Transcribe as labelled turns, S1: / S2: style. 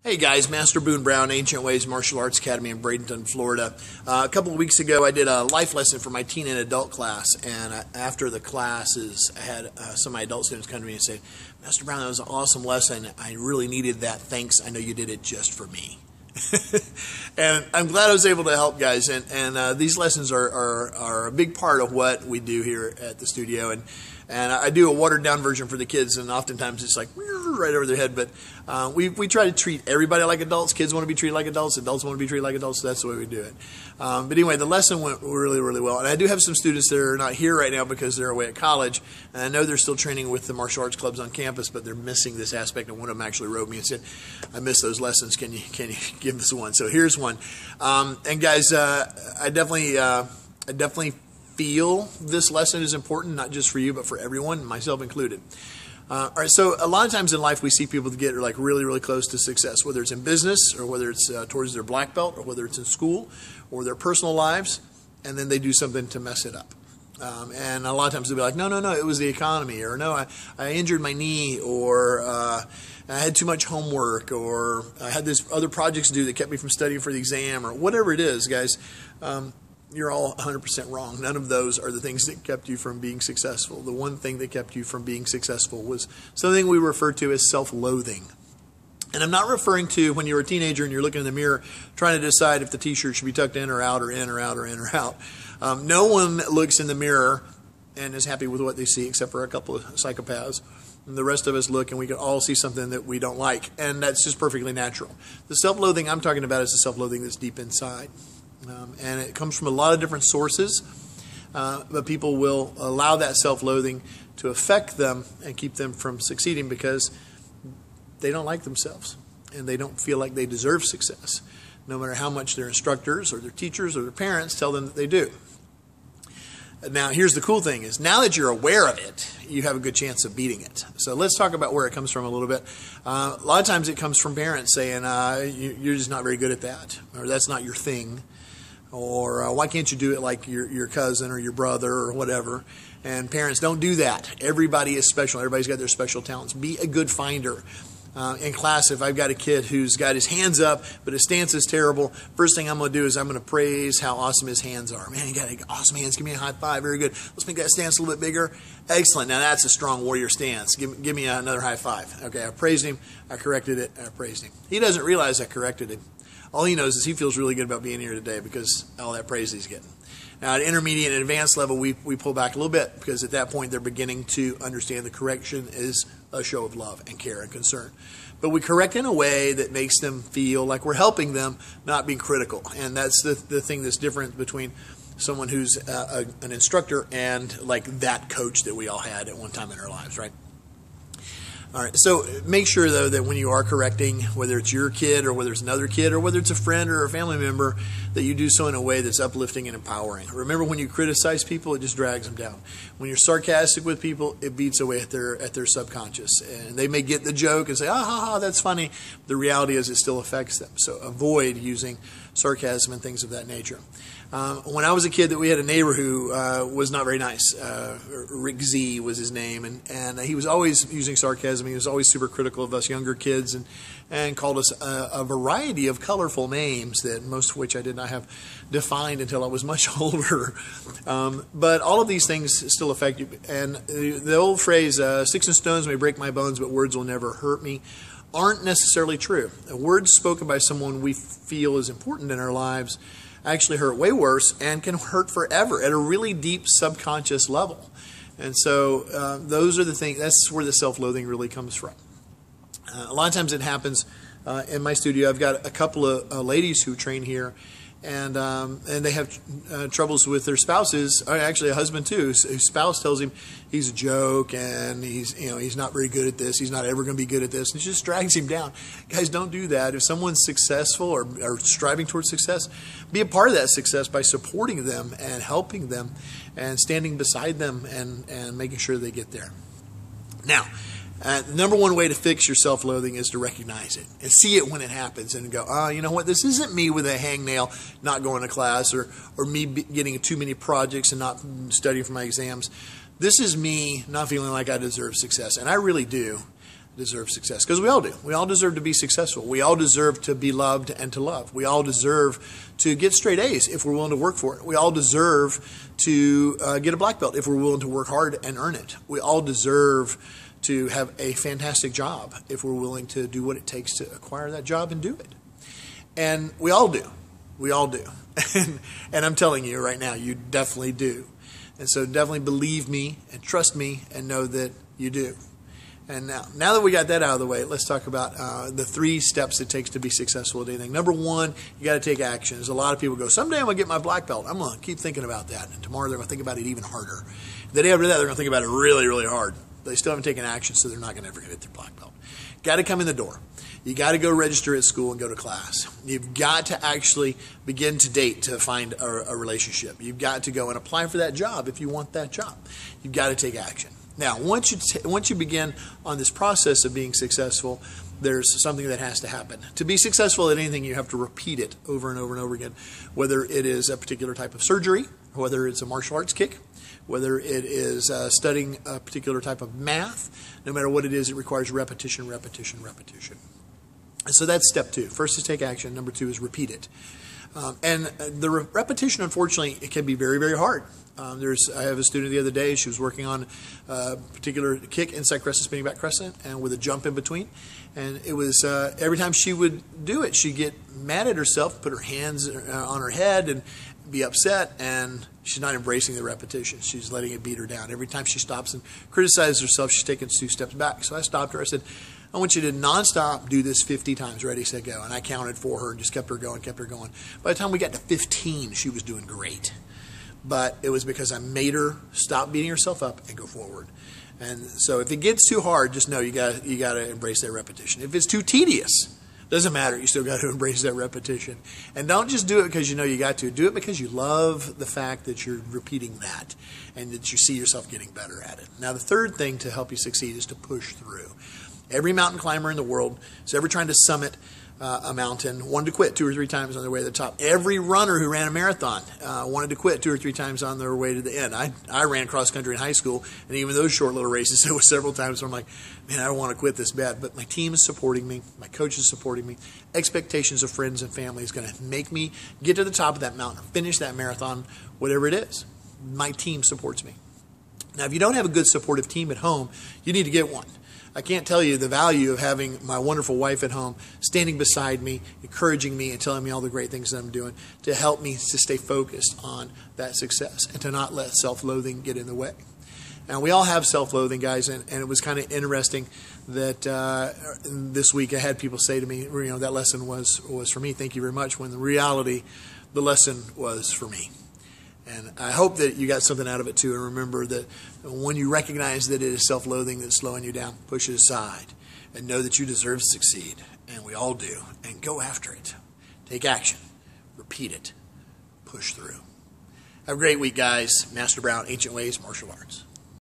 S1: Hey guys, Master Boone Brown, Ancient Ways Martial Arts Academy in Bradenton, Florida. A couple of weeks ago I did a life lesson for my teen and adult class, and after the classes I had some of my adult students come to me and say, Master Brown, that was an awesome lesson. I really needed that. Thanks. I know you did it just for me. And I'm glad I was able to help guys, and these lessons are a big part of what we do here at the studio, and I do a watered down version for the kids, and oftentimes it's like right over their head, but we try to treat everybody like adults. Kids want to be treated like adults, adults want to be treated like adults, so that's the way we do it. But anyway, the lesson went really, really well, and I do have some students that are not here right now because they're away at college, and I know they're still training with the martial arts clubs on campus, but they're missing this aspect, and one of them actually wrote me and said, I missed those lessons, can you give us one? So here's one. And guys, I definitely feel this lesson is important, not just for you, but for everyone, myself included. All right, so a lot of times in life we see people that get like really, really close to success, whether it's in business or whether it's towards their black belt or whether it's in school or their personal lives, and then they do something to mess it up. And a lot of times they'll be like, no, it was the economy, or no, I injured my knee, or I had too much homework, or I had this other projects to do that kept me from studying for the exam, or whatever it is, guys. You're all 100% wrong. None of those are the things that kept you from being successful. The one thing that kept you from being successful was something we refer to as self-loathing. And I'm not referring to when you're a teenager and you're looking in the mirror trying to decide if the t-shirt should be tucked in or out, or in or out, or in or out. No one looks in the mirror and is happy with what they see except for a couple of psychopaths. And the rest of us look and we can all see something that we don't like. And that's just perfectly natural. The self-loathing I'm talking about is the self-loathing that's deep inside. And it comes from a lot of different sources, but people will allow that self-loathing to affect them and keep them from succeeding because they don't like themselves and they don't feel like they deserve success, no matter how much their instructors or their teachers or their parents tell them that they do. Now, here's the cool thing is now that you're aware of it, you have a good chance of beating it. So let's talk about where it comes from a little bit. A lot of times it comes from parents saying, you're just not very good at that, or that's not your thing. Or why can't you do it like your cousin or your brother or whatever? And parents, don't do that. Everybody is special. Everybody's got their special talents. Be a good finder. In class, if I've got a kid who's got his hands up, but his stance is terrible, first thing I'm going to do is I'm going to praise how awesome his hands are. Man, you got awesome hands. Give me a high five. Very good. Let's make that stance a little bit bigger. Excellent. Now that's a strong warrior stance. Give me another high five. Okay, I praised him. I corrected it. I praised him. He doesn't realize I corrected him. All he knows is he feels really good about being here today because all that praise he's getting. Now, at intermediate and advanced level, we pull back a little bit because at that point they're beginning to understand the correction is a show of love and care and concern. But we correct in a way that makes them feel like we're helping them, not being critical. And that's the thing that's different between someone who's an instructor and like that coach that we all had at one time in our lives, right? All right, so make sure, though, that when you are correcting, whether it's your kid or whether it's another kid or whether it's a friend or a family member, that you do so in a way that's uplifting and empowering. Remember, when you criticize people, it just drags them down. When you're sarcastic with people, it beats away at their subconscious. And they may get the joke and say, ha, ha, that's funny. The reality is it still affects them. So avoid using sarcasm and things of that nature. When I was a kid, we had a neighbor who was not very nice. Rick Z was his name, and he was always using sarcasm. He was always super critical of us younger kids and called us a variety of colorful names, that most of which I did not have defined until I was much older. But all of these things still affect you. And the old phrase, sticks and stones may break my bones, but words will never hurt me, aren't necessarily true. Words spoken by someone we feel is important in our lives actually hurt way worse and can hurt forever at a really deep subconscious level. And so those are the things, that's where the self-loathing really comes from. A lot of times it happens in my studio. I've got a couple of ladies who train here, and they have troubles with their spouses, or actually a husband too, whose spouse tells him he's a joke and he's not very good at this, he's not ever going to be good at this, and it just drags him down. Guys, don't do that. If someone's successful or striving towards success, be a part of that success by supporting them and helping them and standing beside them and making sure they get there. Now, the number one way to fix your self-loathing is to recognize it and see it when it happens and go, you know what, this isn't me with a hangnail not going to class or me getting too many projects and not studying for my exams. This is me not feeling like I deserve success, and I really do. deserve success, because we all do. We all deserve to be successful. We all deserve to be loved and to love. We all deserve to get straight A's if we're willing to work for it. We all deserve to get a black belt if we're willing to work hard and earn it. We all deserve to have a fantastic job if we're willing to do what it takes to acquire that job and do it. And we all do. We all do. And I'm telling you right now, you definitely do. And so definitely believe me and trust me and know that you do. And now that we got that out of the way, let's talk about the 3 steps it takes to be successful at anything. Number 1, you got to take action. There's a lot of people go, someday I'm going to get my black belt. I'm going to keep thinking about that. And tomorrow they're going to think about it even harder. The day after that, they're going to think about it really, really hard. They still haven't taken action, so they're not going to ever get their black belt. Got to come in the door. You got to go register at school and go to class. You've got to actually begin to date to find a relationship. You've got to go and apply for that job if you want that job. You've got to take action. Now, once you begin on this process of being successful, there's something that has to happen. To be successful at anything, you have to repeat it over and over and over again, whether it is a particular type of surgery, whether it's a martial arts kick, whether it is studying a particular type of math. No matter what it is, it requires repetition, repetition, repetition. And so that's step 2. First is take action. Number 2 is repeat it. And the repetition, unfortunately, it can be very, very hard. I have a student the other day. She was working on a particular kick, inside crescent, spinning back crescent, and with a jump in between. And it was every time she would do it, she'd get mad at herself, put her hands on her head, and be upset. And she's not embracing the repetition. She's letting it beat her down. Every time she stops and criticizes herself, she's taking 2 steps back. So I stopped her. I said, I want you to nonstop do this 50 times. Ready, set, go. And I counted for her and just kept her going, kept her going. By the time we got to 15, she was doing great. But it was because I made her stop beating herself up and go forward. And so if it gets too hard, just know you got to embrace that repetition. If it's too tedious, doesn't matter. You still got to embrace that repetition. And don't just do it because you know you got to. Do it because you love the fact that you're repeating that and that you see yourself getting better at it. Now, the third thing to help you succeed is to push through. Every mountain climber in the world is ever trying to summit a mountain wanted to quit 2 or 3 times on their way to the top. Every runner who ran a marathon wanted to quit 2 or 3 times on their way to the end. I ran cross country in high school, and even those short little races, there was several times where I'm like, man, I don't want to quit this bad. But my team is supporting me. My coach is supporting me. Expectations of friends and family is going to make me get to the top of that mountain, finish that marathon, whatever it is. My team supports me. Now, if you don't have a good supportive team at home, you need to get one. I can't tell you the value of having my wonderful wife at home standing beside me, encouraging me and telling me all the great things that I'm doing to help me to stay focused on that success and to not let self-loathing get in the way. Now, we all have self-loathing, guys, and it was kind of interesting that this week I had people say to me, you know, that lesson was for me, thank you very much, when in reality, the lesson was for me. And I hope that you got something out of it too. And remember that when you recognize that it is self-loathing that's slowing you down, push it aside and know that you deserve to succeed. And we all do. And go after it. Take action. Repeat it. Push through. Have a great week, guys. Master Brown, Ancient Ways, Martial Arts.